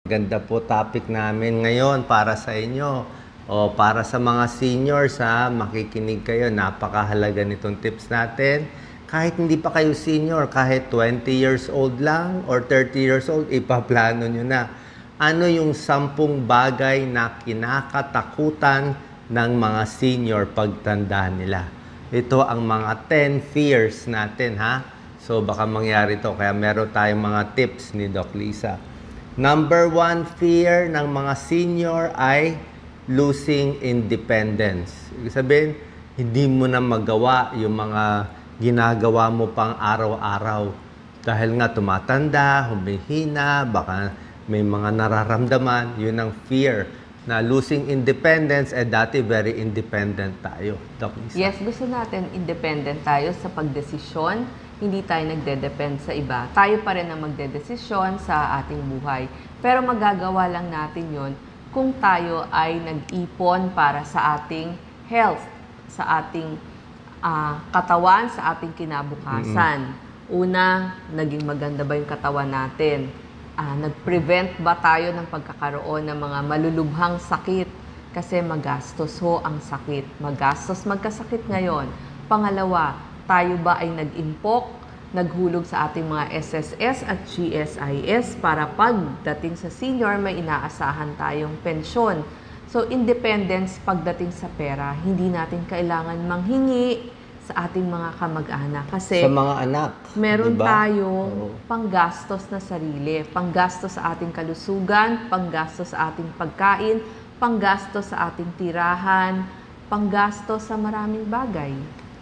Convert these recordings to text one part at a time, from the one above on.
Ganda po topic namin ngayon para sa inyo. O para sa mga seniors ha, makikinig kayo. Napakahalaga nitong tips natin. Kahit hindi pa kayo senior, kahit 20 years old lang or 30 years old, ipaplano nyo na. Ano yung 10 bagay na kinakatakutan ng mga senior pagtanda nila? Ito ang mga 10 fears natin ha. So baka mangyari to, kaya meron tayong mga tips ni Doc Lisa. Number 1 fear ng mga senior ay losing independence. Ibig sabihin, hindi mo na magawa yung mga ginagawa mo pang araw-araw. Dahil nga tumatanda, humihina, baka may mga nararamdaman, yun ang fear na losing independence. Dati very independent tayo. Doc Lisa. Yes, gusto natin independent tayo sa pagdesisyon. Hindi tayo nagde-depend sa iba. Tayo pa rin ang magdedesisyon sa ating buhay. Pero magagawa lang natin yon kung tayo ay nag-ipon para sa ating health, sa ating katawan, sa ating kinabukasan. Una, naging maganda ba yung katawan natin? Nag-prevent ba tayo ng pagkakaroon ng mga malulubhang sakit? Kasi magastos ho ang sakit. Magastos magkasakit ngayon. Pangalawa, tayo ba ay nag-impok, naghulog sa ating mga SSS at GSIS para pagdating sa senior, may inaasahan tayong pensyon. So, independence pagdating sa pera, hindi natin kailangan manghingi sa ating mga kamag-anak. Kasi sa mga anak, meron diba? tayong panggastos na sarili. Panggastos sa ating kalusugan, panggastos sa ating pagkain, panggastos sa ating tirahan, panggastos sa maraming bagay.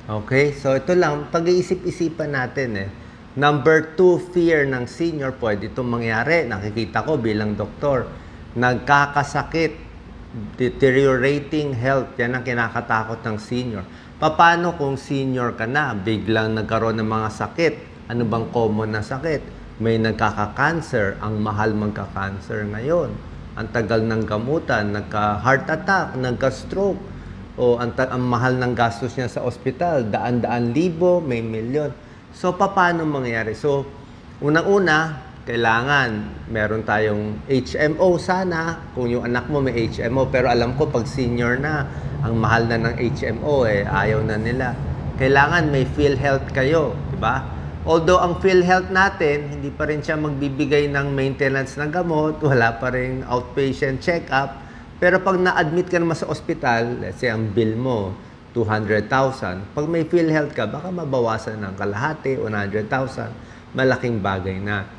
Okay, so ito lang, pag-iisip-isipan natin Number 2 fear ng senior, pwede itong mangyari. Nakikita ko bilang doktor, nagkakasakit, deteriorating health, yan ang kinakatakot ng senior. Paano kung senior ka na, biglang nagkaroon ng mga sakit? Ano bang common na sakit? May nagkaka-cancer, ang mahal magka-cancer ngayon. Ang tagal ng gamutan, nagka-heart attack, nagka-stroke. O ang mahal ng gastos niya sa ospital, daan-daan libo, may milyon. So, paano mangyayari? So, unang-una, kailangan meron tayong HMO sana, kung yung anak mo may HMO. Pero alam ko, pag senior na, ang mahal na ng HMO, ayaw na nila. Kailangan may PhilHealth kayo, di ba? Although, ang PhilHealth natin, hindi pa rin siya magbibigay ng maintenance ng gamot, wala pa rin outpatient check-up. Pero pag na-admit ka naman sa ospital, let's say ang bill mo, 200,000. Pag may PhilHealth ka, baka mabawasan ng kalahati, 100,000. Malaking bagay na.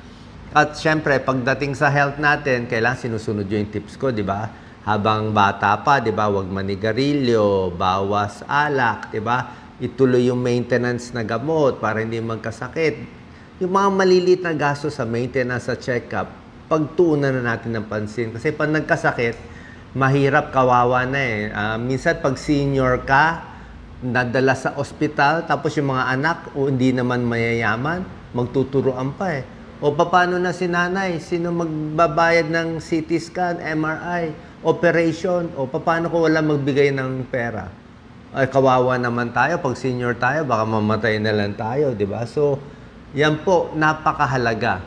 At syempre, pagdating sa health natin, kailangan sinusunod yung tips ko, di ba? Habang bata pa, di ba? Huwag manigarilyo, bawas alak, di ba? Ituloy yung maintenance na gamot para hindi magkasakit. Yung mga maliliit na gasto sa maintenance, sa check-up, pagtuunan na natin ng pansin. Kasi pag nagkasakit, mahirap, kawawa na minsan pag senior ka, nadala sa ospital, tapos yung mga anak, o hindi naman mayayaman, magtuturuan pa O paano na si nanay? Sino magbabayad ng CT scan, MRI, operation? O paano kung wala magbigay ng pera? Ay, kawawa naman tayo. Pag senior tayo, baka mamatay na lang tayo, di ba? So, yan po, napakahalaga.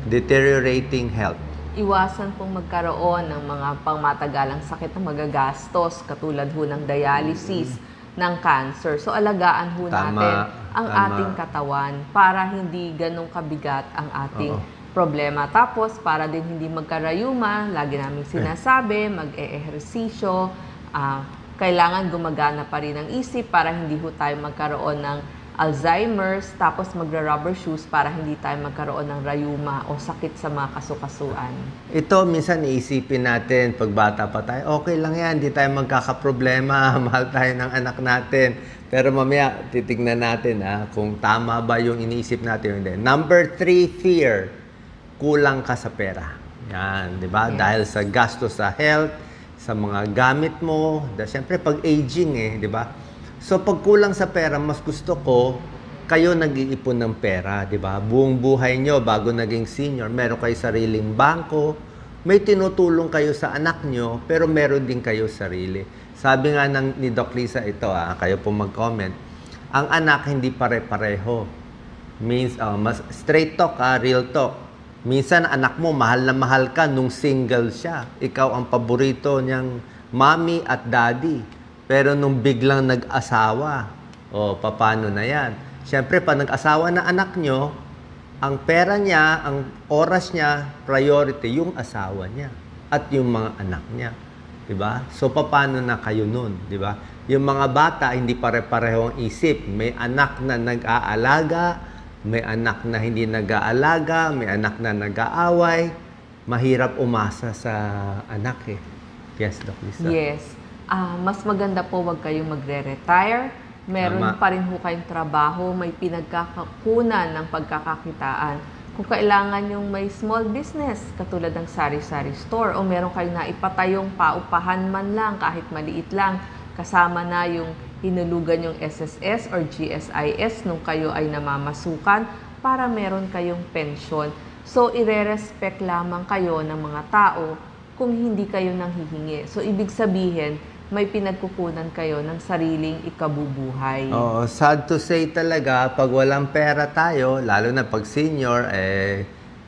Deteriorating health. Iwasan pong magkaroon ng mga pangmatagalang sakit na magagastos, katulad ho ng dialysis, ng cancer. So, alagaan ho natin ang ating katawan para hindi ganong kabigat ang ating problema. Tapos, para din hindi magkarayuma, lagi namin sinasabi, mag-ehersisyo, kailangan gumagana pa rin ang isip para hindi ho tayo magkaroon ng Alzheimer's, tapos magra-rubber shoes para hindi tayo magkaroon ng rayuma o sakit sa mga kasukasuan. Ito, minsan iisipin natin, pag bata pa tayo, okay lang yan, hindi tayo magkakaproblema, mahal tayo ng anak natin. Pero mamaya, titignan natin kung tama ba yung iniisip natin. Hindi. Number 3 fear, kulang ka sa pera. Yan, di ba? Yes. Dahil sa gastos sa health, sa mga gamit mo, siyempre pag aging di ba? So, pag kulang sa pera, mas gusto ko, kayo nag-iipon ng pera, di ba? Buong buhay nyo, bago naging senior, meron kayo sariling bangko, may tinutulong kayo sa anak nyo, pero meron din kayo sarili. Sabi nga ni Doc Lisa ito, kayo po mag-comment, ang anak hindi pare-pareho. Means, mas straight talk, real talk. Minsan, anak mo, mahal na mahal ka nung single siya. Ikaw ang paborito niyang mommy at daddy. Pero nung biglang nag-asawa, paano na yan? Siyempre, pag nag-asawa na anak nyo, ang pera niya, ang oras niya, priority, yung asawa niya at yung mga anak niya. Diba? So, paano na kayo nun? Diba? Yung mga bata, hindi pare-pareho ang isip. May anak na nag-aalaga, may anak na hindi nag-aalaga, may anak na nag-aaway. Mahirap umasa sa anak eh. Yes, Doc Lisa? Yes. Mas maganda po wag kayong magre-retire. Meron Tama. pa rin po kayong trabaho, may pinagkakakunan ng pagkakakitaan. Kung kailangan yung may small business, katulad ng sari-sari store, o meron kayong naipatayong paupahan man lang, kahit maliit lang, kasama na yung hinulugan yung SSS or GSIS nung kayo ay namamasukan para meron kayong pensyon. So, ire-respect lamang kayo ng mga tao kung hindi kayo nanghihingi. So, ibig sabihin, may pinagkukunan kayo ng sariling ikabubuhay. Oo, sad to say talaga, pag walang pera tayo, lalo na pag senior,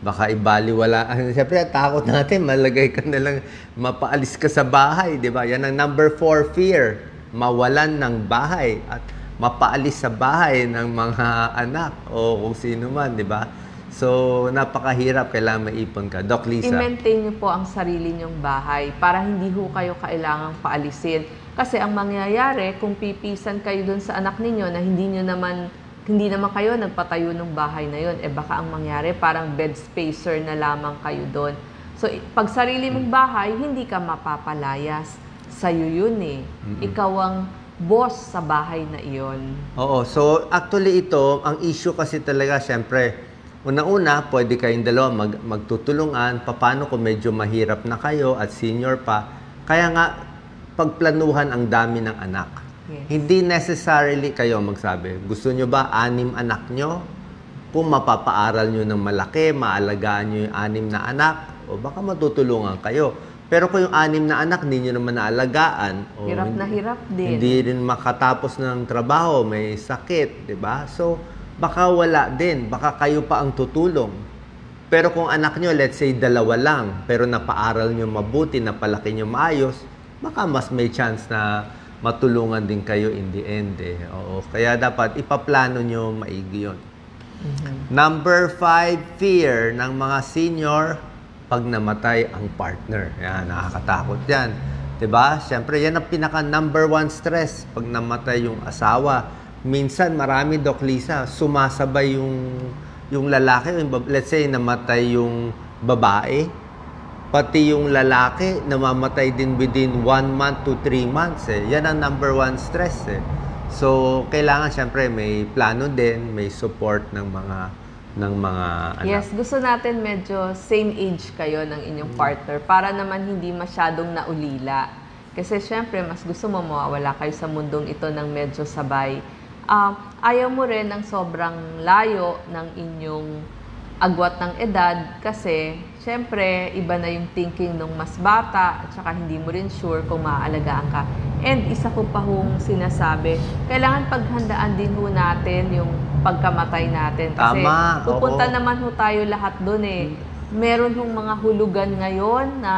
baka ibaliwala. Siyempre, takot natin, malagay ka na lang, mapaalis ka sa bahay, di ba? Yan ang number 4 fear, mawalan ng bahay at mapaalis sa bahay ng mga anak o kung sino man, di ba? So, napakahirap, kailangan maipon ka. Doc Lisa. I-maintain nyo po ang sarili nyong bahay para hindi ho kayo kailangang paalisin. Kasi ang mangyayari, kung pipisan kayo dun sa anak ninyo na hindi naman kayo nagpatayo ng bahay na yun, baka ang mangyari, parang bed spacer na lamang kayo dun. So, pag sarili mong bahay, hindi ka mapapalayas. Sa'yo yun eh. Ikaw ang boss sa bahay na iyon. Oo, so actually ito, ang issue kasi talaga, syempre, una-una, pwede kayong dalawa magtutulungan. Paano kung medyo mahirap na kayo at senior pa? Kaya nga, pagplanuhan ang dami ng anak. Yes. Hindi necessarily kayo magsabi. Gusto nyo ba 6 anak nyo? Kung mapapaaral nyo ng malaki, maalagaan nyo yung 6 na anak, o baka matutulungan kayo. Pero kung yung 6 na anak, hindi nyo naman naalagaan, Hirap na hirap din. hindi rin makatapos ng trabaho, may sakit, di ba? So, baka wala din. Baka kayo pa ang tutulong. Pero kung anak nyo, let's say, 2 lang, pero napaaral nyo mabuti, napalaki nyo maayos, baka mas may chance na matulungan din kayo in the end. Oo. Kaya dapat ipaplano nyo maigi yun. Number 5, fear ng mga senior, pag namatay ang partner. Yan, nakakatakot yan. Diba? Siyempre, yan ang pinaka number 1 stress pag namatay yung asawa. Minsan, marami, Doc Lisa, sumasabay yung lalaki. Let's say, namatay yung babae. Pati yung lalaki, namamatay din within 1 month to 3 months. Yan ang number 1 stress. So, kailangan, syempre, may plano din, may support ng mga anak. Yes, gusto natin medyo same age kayo ng inyong partner para naman hindi masyadong naulila. Kasi syempre, mas gusto mo mawawala kayo sa mundong ito ng medyo sabay. Ayaw mo rin ng sobrang layo ng inyong agwat ng edad kasi syempre, iba na yung thinking ng mas bata at saka hindi mo rin sure kung maaalagaan ka. And isa ko pa hong sinasabi, kailangan paghandaan din ho natin yung pagkamatay natin. Kasi Tama, pupunta oo. naman ho tayo lahat doon eh. Meron hong mga hulugan ngayon na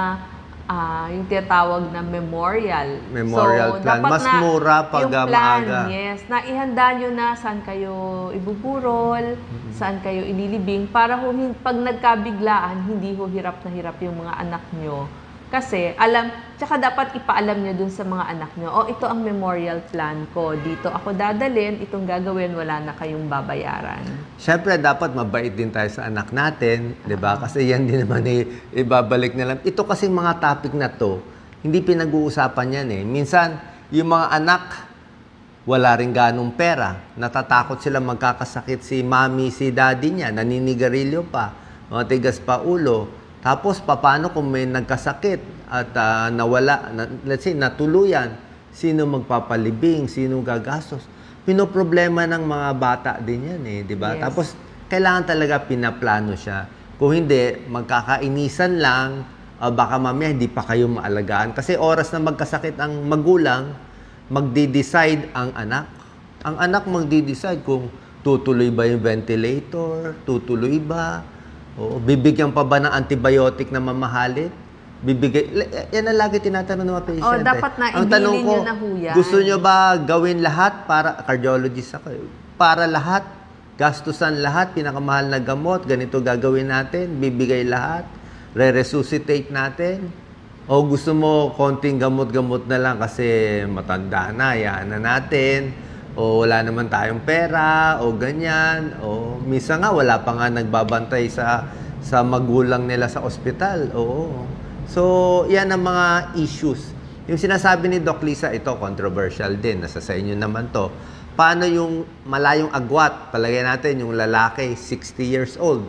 yung tinatawag na memorial. Memorial plan. dapat Mas mura pag yung plan, maaga. yes, na ihanda nyo na saan kayo ibuburol, saan kayo ililibing, para pag nagkabiglaan, hindi ho hirap na hirap yung mga anak nyo. Kasi, tsaka dapat ipaalam nyo dun sa mga anak nyo, ito ang memorial plan ko, dito ako dadalhin, itong gagawin, wala na kayong babayaran. Siyempre, dapat mabait din tayo sa anak natin, di ba? Kasi yan din naman ibabalik na lang. Ito kasing mga topic na to, hindi pinag-uusapan yan eh. Minsan, yung mga anak, wala rin ganong pera. Natatakot sila magkakasakit si mami, si daddy niya, naninigarilyo pa, mga tigas pa ulo. Tapos, paano kung may nagkasakit at nawala, let's say, natuluyan, sino magpapalibing, sino gagastos? Pinoproblema ng mga bata din yan eh, di ba? Yes. Tapos, kailangan talaga pinaplano siya. Kung hindi, magkakainisan lang, baka mamaya hindi pa kayo maalagaan. Kasi oras na magkasakit ang magulang, magdi-decide ang anak. Ang anak magdi-decide kung tutuloy ba yung ventilator, tutuloy ba, Oo, bibigyan pa ba ng antibiotic na mamahalin? Yan ang lagi tinatanong ng mga patient. dapat na Ang tanong ibilin ko, nyo na ho yan. gusto nyo ba gawin lahat para, cardiologist ako, para lahat, gastusan lahat, pinakamahal na gamot, ganito gagawin natin, bibigay lahat, re-resuscitate natin? O gusto mo konting gamot-gamot na lang kasi matanda na, yan na natin, o wala naman tayong pera, o ganyan, o minsan nga wala pa nga nagbabantay sa magulang nila sa ospital. Oo. So, yan ang mga issues. Yung sinasabi ni Doc Lisa, ito controversial din, nasa sa inyo naman to. Paano yung malayong agwat? Palagay natin yung lalaki 60 years old.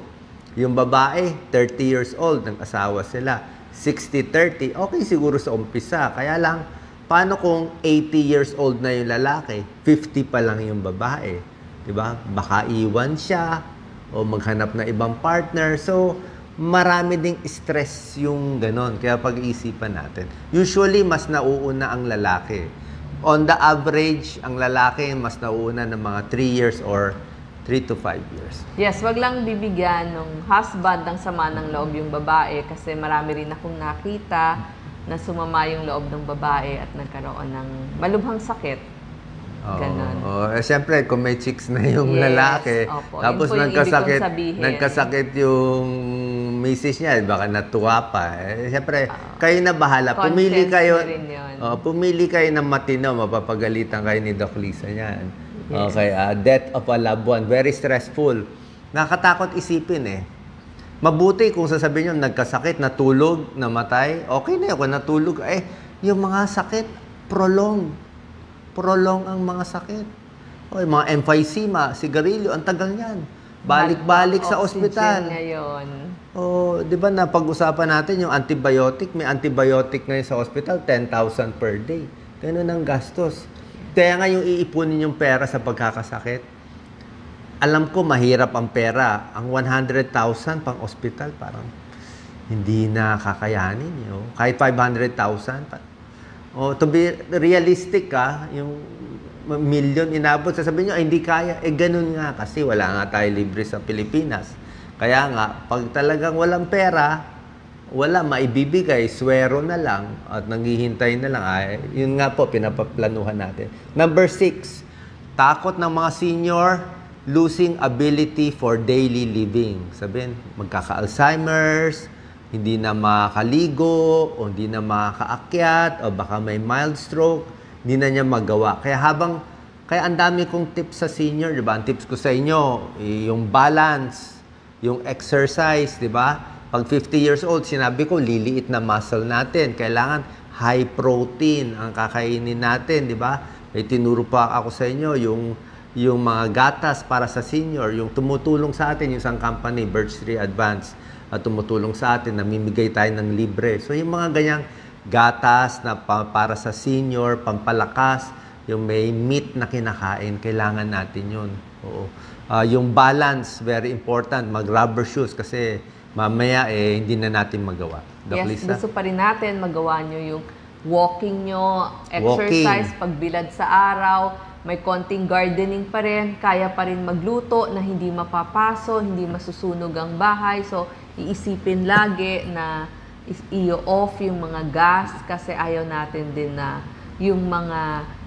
Yung babae 30 years old, ng asawa sila. 60-30, okay siguro sa umpisa. Kaya lang, paano kung 80 years old na yung lalaki, 50 pa lang yung babae? Diba? Baka iwan siya o maghanap na ibang partner. So, marami ding stress yung ganon. Kaya pag-iisipan natin. Usually, mas nauuna ang lalaki. On the average, ang lalaki mas nauuna ng mga 3 years or 3 to 5 years. Yes, wag lang bibigyan ng husband ng sama ng loob yung babae kasi marami rin akong nakita na sumama yung loob ng babae at nagkaroon ng malubhang sakit. Ganon. Siyempre, kung may chicks na yung Yes, lalaki, opo. tapos Yun po yung ibig kong sabihin. nagkasakit yung misis niya, baka natuwa pa. Siyempre, kayo na bahala. Pumili Conscience kayo, na rin yun. pumili kayo ng matino, mapapagalitan kayo ni Doc Lisa niyan. Yes. Okay, death of a loved one, very stressful. Nakakatakot isipin eh. Mabuti kung sasabihin nyo, nagkasakit, natulog, namatay, okay na yun kung natulog. Yung mga sakit, prolong ang mga sakit. O, yung mga emphysema, sigarilyo, ang tagal niyan. Balik-balik sa ospital. Ngayon. Di ba napag-usapan natin yung antibiotic, may antibiotic ngayon sa ospital, 10,000 per day. Ganun ang gastos. Kaya nga yung iipunin yung pera sa pagkakasakit, alam ko mahirap ang pera. Ang 100,000 pang ospital, parang hindi na kakayanin. Kahit 500,000. To be realistic yung million inabot, sasabihin nyo, hindi kaya. Ganun nga kasi wala nga tayo libre sa Pilipinas. Kaya nga, pag talagang walang pera, wala maibibigay, swero na lang at nanghihintay na lang. Yun nga po, pinapaplanuhan natin. Number 6, takot ng mga senior, losing ability for daily living. Sabihin, magkaka-Alzheimer's, hindi na makakaligo, o hindi na makakaakyat, o baka may mild stroke, hindi na niya magawa. Kaya ang dami kong tips sa senior, di ba? Ang tips ko sa inyo, yung balance, yung exercise, di ba? Pag 50 years old, sinabi ko, liliit na muscle natin. Kailangan high protein ang kakainin natin, di ba? May tinuro pa ako sa inyo, yung mga gatas para sa senior, yung tumutulong sa atin, yung isang company, Birch Tree Advance, at tumutulong sa atin, namimigay tayo ng libre. So, yung mga ganyang gatas na para sa senior, pampalakas, yung may meat na kinakain, kailangan natin yun. Oo. Yung balance, very important. Mag-rubber shoes kasi mamaya hindi na natin magawa. Doc Yes, Lisa? gusto pa rin natin magawa nyo yung walking nyo, exercise, pagbilad sa araw, may konting gardening pa rin, kaya pa rin magluto na hindi mapapaso, hindi masusunog ang bahay. So, iisipin lagi na i-off yung mga gas kasi ayaw natin din na yung mga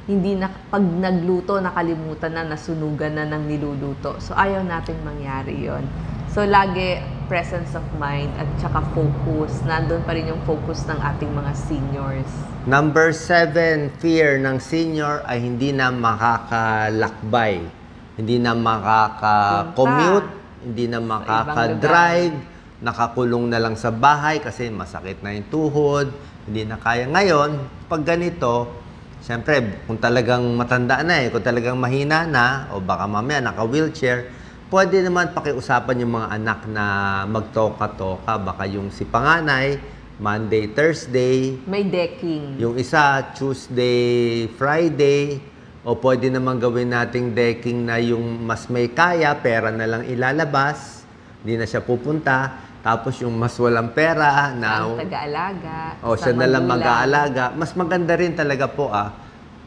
hindi na pag nagluto, nakalimutan na, nasunugan na ng niluluto. So, ayaw natin mangyari yon. So, lagi presence of mind at saka focus. Nandun pa rin yung focus ng ating mga seniors. Number 7, fear ng senior ay hindi na makakalakbay, hindi na makaka-commute, hindi na makaka-drive, nakakulong na lang sa bahay kasi masakit na yung tuhod, hindi na kaya. Ngayon, pag ganito, siyempre, kung talagang matanda na kung talagang mahina na, o baka mamaya naka-wheelchair, pwede naman pakiusapan yung mga anak na magtoka-toka. Baka yung si panganay, Monday, Thursday. May decking. Yung isa, Tuesday, Friday. O pwede naman gawin nating decking na yung mas may kaya, pera na lang ilalabas. Hindi na siya pupunta. Tapos yung mas walang pera na... Ang taga-alaga. O siya na lang mag-aalaga. Mas maganda rin talaga po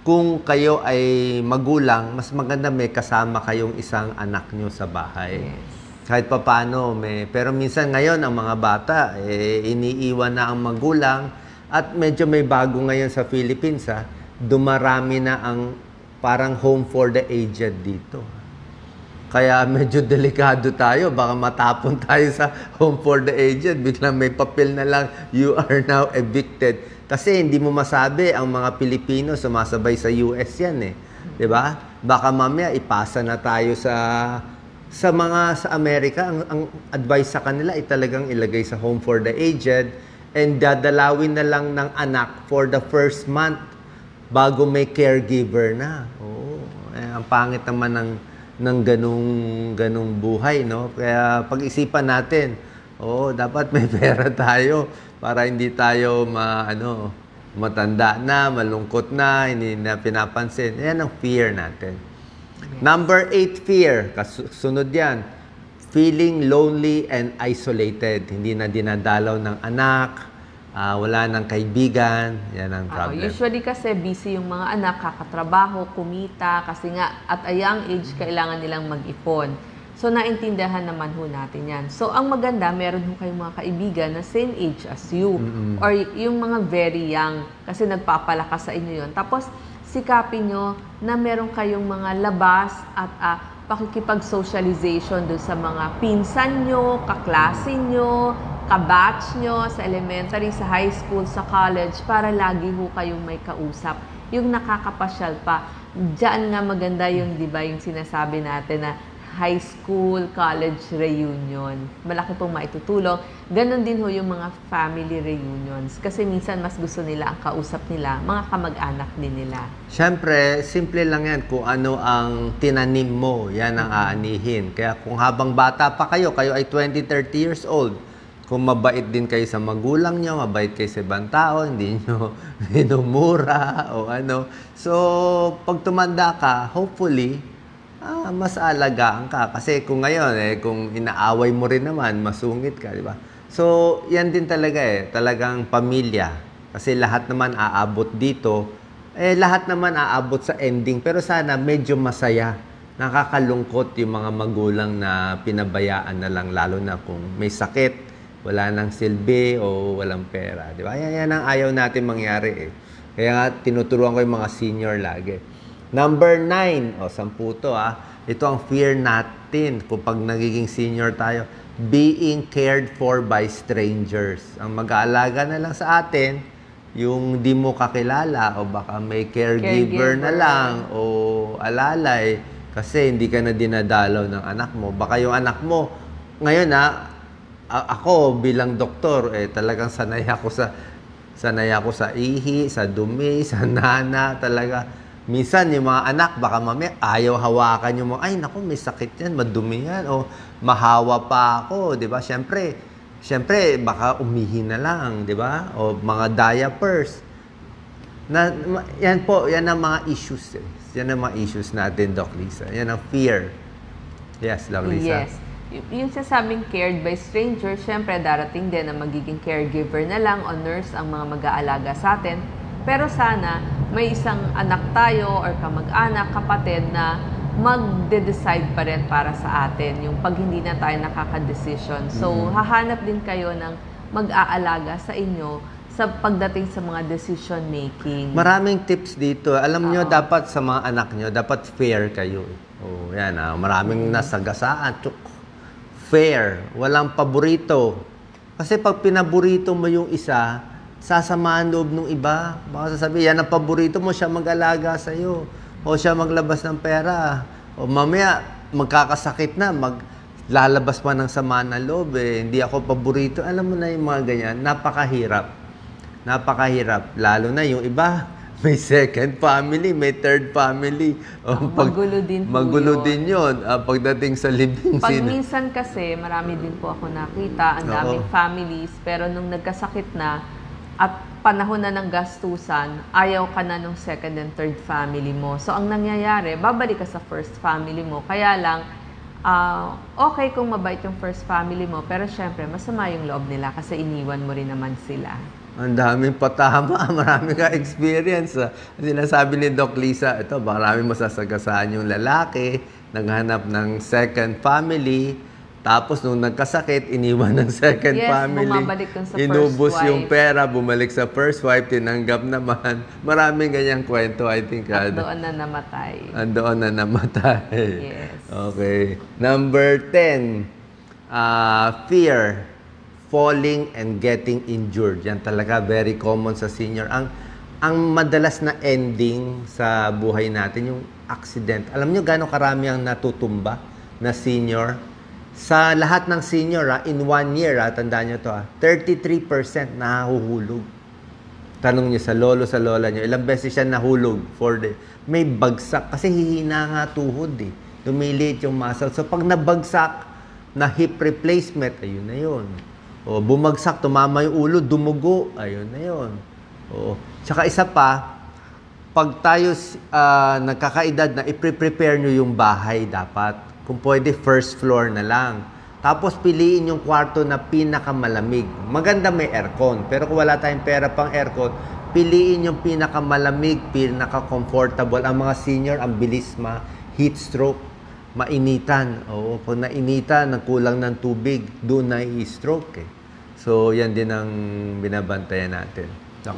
kung kayo ay magulang, mas maganda may kasama kayong isang anak nyo sa bahay. Yes. kahit papaano pero minsan ngayon ang mga bata iniiwan na ang magulang at medyo may bago ngayon sa Philippines dumarami na ang parang home for the aged dito. Kaya medyo delikado tayo, baka matapon tayo sa home for the aged, biglang may papel na lang, you are now evicted. Kasi hindi mo masabi ang mga Pilipino sumasabay sa US yan 'di ba? Baka mamaya ipasa na tayo sa Amerika, ang advice sa kanila ay talagang ilagay sa home for the aged and dadalawin na lang ng anak for the first month bago may caregiver na. Ang pangit naman ng ganung buhay, no? Kaya pag-isipan natin, dapat may pera tayo para hindi tayo matanda na, malungkot na, hindi na pinapansin. Yan ang fear natin. Number 8, fear. Sunod yan. Feeling lonely and isolated. Hindi na dinadalaw ng anak, wala ng kaibigan. Yan ang problem. Usually kasi busy yung mga anak, kakatrabaho, kumita, kasi nga at a young age, kailangan nilang mag-ipon. So, naintindihan naman ho natin yan. So, ang maganda, meron ho kayong mga kaibigan na same age as you. Or yung mga very young, kasi nagpapalakas sa inyo yon. Tapos, sikapin nyo na meron kayong mga labas at pakikipag-socialization doon sa mga pinsan nyo, kaklase nyo, kabatch nyo sa elementary, sa high school, sa college, para lagi ho kayong may kausap. Yung nakakapasyal pa. Diyan nga maganda yung, di ba, yung sinasabi natin na high school, college reunion. Malaki pong maitutulong. Ganon din ho yung mga family reunions. Kasi minsan mas gusto nila ang kausap nila, mga kamag-anak din nila. Siyempre, simple lang yan. Kung ano ang tinanim mo, yan ang aanihin. Kaya kung habang bata pa kayo ay 20, 30 years old, kung mabait din kayo sa magulang nyo, mabait kayo sa ibang tao, hindi nyo minumura o ano. So, pag tumanda ka, hopefully, mas alagaan ka. Kasi kung ngayon, kung inaaway mo rin naman, masungit ka, di ba? So, yan din talaga talagang pamilya. Kasi lahat naman aabot dito, lahat naman aabot sa ending. Pero sana medyo masaya. Nakakalungkot yung mga magulang na pinabayaan na lang, lalo na kung may sakit, wala nang silbi o walang pera. Di ba? Yan ang ayaw natin mangyari Kaya nga, tinuturuan ko yung mga senior lagi. Number 9, 10 to ito ang fear natin kung pag nagiging senior tayo, being cared for by strangers. Ang mag-aalaga na lang sa atin, yung di mo kakilala o baka may caregiver na lang o alalay kasi hindi ka na dinadalaw ng anak mo. Baka yung anak mo, ngayon ako bilang doktor, talagang sanay ako sa ihi, sa dumi, sa nana, talaga. Minsan, yung mga anak, baka mamaya ayaw hawakan yung mga, ay, naku, may sakit yan, madumi yan, o mahawa pa ako, di ba? Siyempre, baka umihi na lang, di ba? O mga diapers. Yan ang mga issues. Yan ang mga issues natin, Doc Lisa. Yan ang fear. Yes, Doc Lisa. Yes. Yung sasabing cared by strangers, syempre darating din na magiging caregiver na lang o nurse ang mga mag-aalaga sa atin. Pero sana may isang anak tayo or kamag-anak, kapatid na magde-decide pa rin para sa atin yung pag hindi na tayo nakaka-decision. So, hahanap din kayo ng mag-aalaga sa inyo sa pagdating sa mga decision making. Maraming tips dito. Alam nyo, dapat sa mga anak nyo, dapat fair kayo. Yan maraming nasagasaan. Fair. Walang paborito. Kasi pag pinaborito mo yung isa, sasamaan loob ng iba. Baka sasabihin, yan ang paborito mo, siya mag-alaga sa'yo. O siya maglabas ng pera. O mamaya, magkakasakit na, maglalabas pa ng sama ng loob. Hindi ako paborito. Alam mo na yung mga ganyan. Napakahirap. Napakahirap. Lalo na yung iba, may second family, may third family. Magulo din yun. Pagdating sa living minsan kasi, marami din po ako nakita, ang daming families, pero nung nagkasakit na, at panahon na ng gastusan, ayaw ka na ng second and third family mo. So, ang nangyayari, babalik ka sa first family mo. Kaya lang, okay kung mabait yung first family mo, pero syempre, masama yung loob nila kasi iniwan mo rin naman sila. Ang daming patama, marami ka experience. Sinasabi ni Doc Lisa, marami masasagasaan yung lalaki, naghanap ng second family, Tapos nung nagkasakit, iniwan ng second Yes, family. bumabalik dun sa first Inubos wife. yung pera, bumalik sa first wife, tinanggap naman. Maraming ganyang kwento, I think. At doon na namatay. Andoon na namatay. Yes. Okay. Number 10, fear. Falling and getting injured. Yan talaga, very common sa senior. Ang madalas na ending sa buhay natin, yung accident. Alam nyo gano'ng karami ang natutumba na senior? Sa lahat ng senior, in 1 year, tandaan nyo to, 33% nahuhulog. Tanong nyo sa lolo, sa lola nyo, ilang beses siya nahulog for the... May bagsak, kasi hihina nga tuhod eh. Lumiliit yung muscle. So pag nabagsak na hip replacement, ayun na yun. O bumagsak, tumama yung ulo, dumugo, ayun na yun. O, tsaka isa pa, pag tayo nagkakaedad na i-prepare nyo yung bahay dapat. Kung pwede, first floor na lang. Tapos piliin yung kwarto na pinakamalamig. Maganda may aircon, pero kung wala tayong pera pang aircon, piliin yung pinakamalamig, pinaka-comfortable. Ang mga senior, ang bilis heat stroke, mainitan. Oo, pag nainitan, nagkulang ng tubig, doon na i-stroke eh. So, yan din ang binabantayan natin.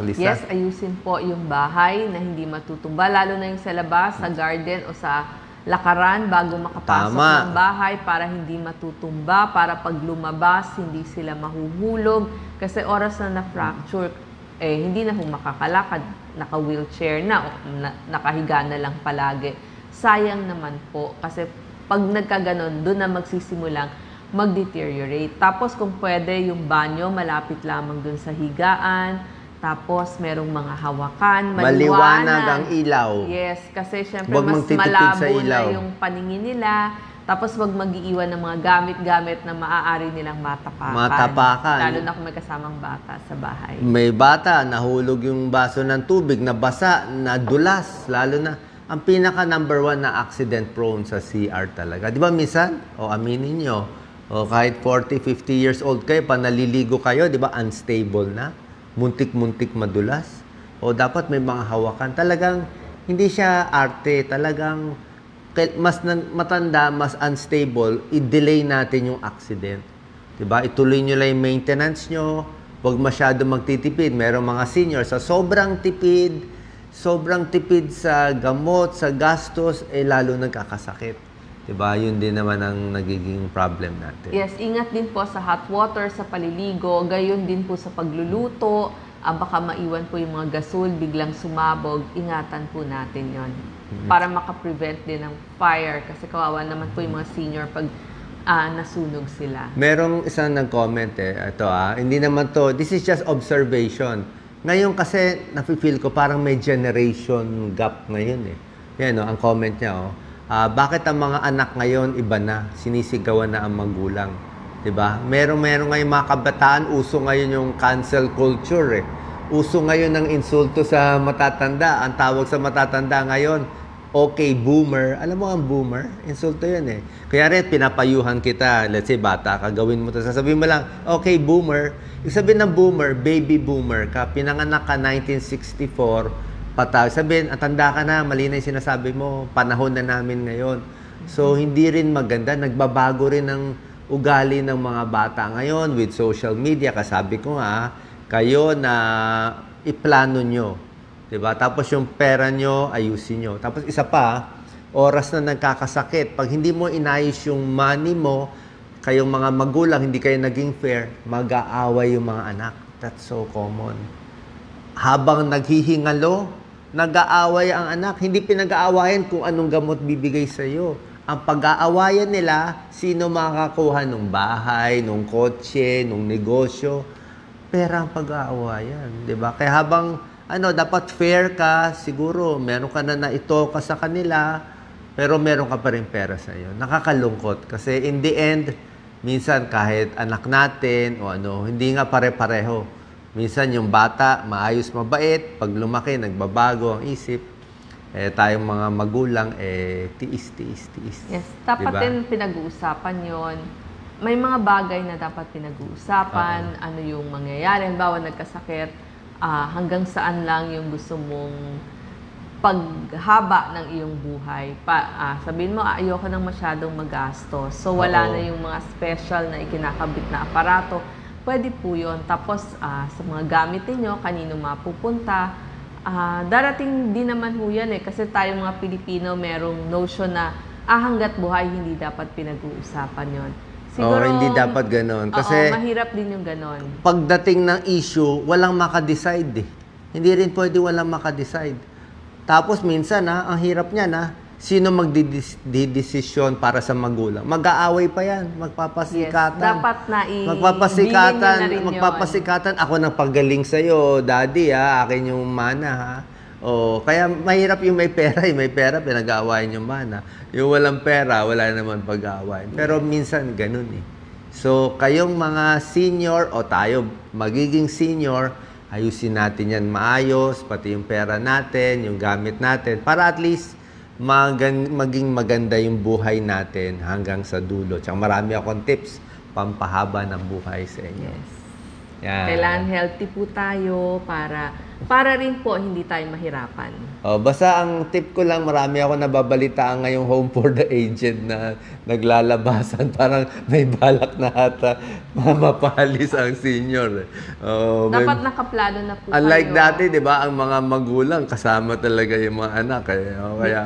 Lisa? Yes, ayusin po yung bahay na hindi matutumba, lalo na yung sa labas, sa garden o sa lakaran bago makapasok ng bahay para hindi matutumba, para pag lumabas, hindi sila mahuhulog. Kasi oras na na-fracture, hindi na makakalakad, naka-wheelchair na, nakahiga na lang palagi. Sayang naman po, kasi pag nagkaganon, doon na magsisimulang mag-deteriorate. Tapos kung pwede, yung banyo, malapit lamang doon sa higaan. Tapos, merong mga hawakan, maliwanag ang ilaw. Yes, kasi syempre Wag mas magtitipid sa malabo ilaw. na yung paningin nila. Tapos, wag mag-iiwan ng mga gamit-gamit na maaari nilang matapakan. Matapakan. Lalo na kung may kasamang bata sa bahay. May bata, nahulog yung baso ng tubig, nabasa, nadulas. Lalo na, ang pinaka number 1 na accident prone sa CR talaga. Di ba minsan? O aminin nyo, o kahit 40, 50 years old kayo, pa naliligo kayo, di ba unstable na? Muntik-muntik madulas. O dapat may mga hawakan. Talagang hindi siya arte. Talagang mas matanda, mas unstable, i-delay natin yung accident. Diba? Ituloy nyo lang yung maintenance nyo. Huwag masyado magtitipid. Merong mga senior sa sobrang tipid sa gamot, sa gastos, lalo nagkakasakit. Diba? Yun din naman ang nagiging problem natin. Yes, ingat din po sa hot water, sa paliligo, gayon din po sa pagluluto. Baka maiwan po yung mga gasol, biglang sumabog, ingatan po natin yon para makaprevent din ng fire. Kasi kawawa naman po yung mga senior pag nasunog sila. Merong isang nag-comment ito hindi naman to, this is just observation. Ngayon kasi, nafe-feel ko parang may generation gap ngayon Yan ang comment niya bakit ang mga anak ngayon iba na, sinisigawan na ang magulang, 'di ba? Meron ngayon mga kabataan, uso ngayon yung cancel culture Uso ngayon ng insulto sa matatanda. Ang tawag sa matatanda ngayon, okay boomer. Alam mo ang boomer? Insulto 'yan Kaya rin pinapayuhan kita, let's say bata ka, gawin mo 'to. Sasabihin mo lang, okay boomer. Ibig sabihin ng boomer, baby boomer ka, pinanganak ka 1964. Sabihin, tanda ka na, mali na yung sinasabi mo, panahon na namin ngayon. So, hindi rin maganda. Nagbabago rin ang ugali ng mga bata ngayon with social media. Kasabi ko nga, kayo na iplano nyo. Diba? Tapos yung pera nyo, ayusin nyo. Tapos isa pa, oras na nagkakasakit. Pag hindi mo inayos yung money mo, kayong mga magulang, hindi kayo naging fair, mag-aaway yung mga anak. That's so common. Habang naghihingalo, nag-aaway ang anak. Hindi pinag-aawayan kung anong gamot bibigay sa iyo. Ang pag-aawayan nila, sino makakakuha ng bahay, ng kotse, ng negosyo. Pera ang pag-aawayan, 'di ba? Kaya habang dapat fair ka, siguro meron ka na ito ka sa kanila, pero meron ka pa rin pera sa iyo. Nakakalungkot kasi in the end, minsan kahit anak natin o hindi nga pare-pareho. Minsan yung bata, maayos mabait, pag lumaki, nagbabago ang isip. Tayong mga magulang, tiis. Yes, dapat din pinag-uusapan yon. May mga bagay na dapat pinag-uusapan, ano yung mangyayari. Halimbawa, nagkasakit, hanggang saan lang yung gusto mong paghaba ng iyong buhay. Sabihin mo, ayoko nang masyadong magastos. So, wala Oo. na yung mga special na ikinakabit na aparato. Pwede po yun. Tapos, sa mga gamit ninyo, kanino mapupunta. Darating din naman ho yan kasi tayo mga Pilipino merong notion na hanggat buhay, hindi dapat pinag-uusapan yon. Siguro, hindi dapat ganon. Kasi, mahirap din yung ganon. pagdating ng issue, walang makadecide eh. Hindi rin pwede walang makadecide. Tapos minsan ang hirap niya sino magdidesisyon para sa magulang? Mag-aaway pa yan, magpapasikatan. Yes, dapat na magpapasikatan. Ako nang paggaling sa'yo, daddy akin yung mana ha. Kaya mahirap yung may pera, pinag-aawayan yung mana. Yung walang pera, wala naman pag-aawayan. Pero minsan ganun eh. So, kayong mga senior o tayo magiging senior, ayusin natin yan maayos, pati yung pera natin, yung gamit natin, para at least maging maganda yung buhay natin hanggang sa dulo. Tsaka marami akong tips, pampahaba ng buhay sa inyo. Yes. Yan. Kailangan healthy po tayo para rin po hindi tayo mahirapan. Basta ang tip ko lang, marami ako nababalitaan ngayong home for the aged na naglalabasan. Parang may balak na ata mapalis ang senior. Dapat nakaplano na po unlike kayo. dati, di ba, ang mga magulang kasama talaga yung mga anak. Kaya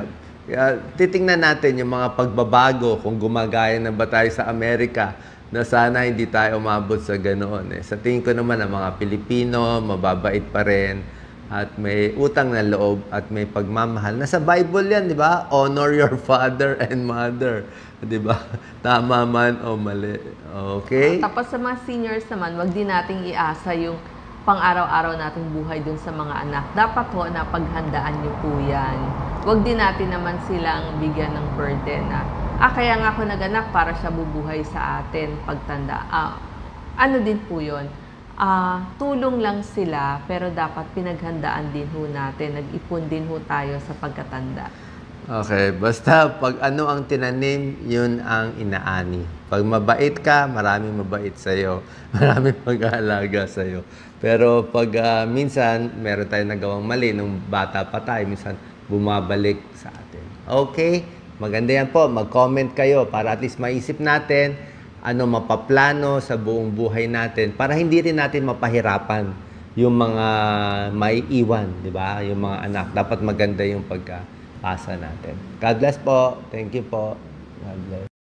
titingnan natin yung mga pagbabago kung gumagaya na ba tayo sa Amerika, na sana hindi tayo umabot sa ganoon. Sa tingin ko naman ang mga Pilipino, mababait pa rin at may utang na loob at may pagmamahal. Nasa Bible yan, di ba? Honor your father and mother. Di ba? Tama man o mali. Okay? Tapos sa mga seniors naman, wag din nating iasa yung pang-araw-araw nating buhay dun sa mga anak. Dapat ho na paghandaan niyo po yan. Wag din natin naman silang bigyan ng burden kaya nga ako naganak para siya bubuhay sa atin pagtanda. Ano din po yun? Tulong lang sila, pero dapat pinaghandaan din ho natin. Nag-ipon din ho tayo sa pagkatanda. Okay, basta pag ano ang tinanim, yun ang inaani. Pag mabait ka, maraming mabait sa'yo. Maraming mag-aalaga sa'yo. Pero pag minsan, meron tayong nagawang mali, nung bata pa tayo, minsan bumabalik sa atin. Okay? Maganda yan po, mag-comment kayo para at least maisip natin ano mapaplano sa buong buhay natin para hindi rin natin mapahirapan yung mga may iwan, di ba? Yung mga anak. Dapat maganda yung pagkapasa natin. God bless po. Thank you po. God bless.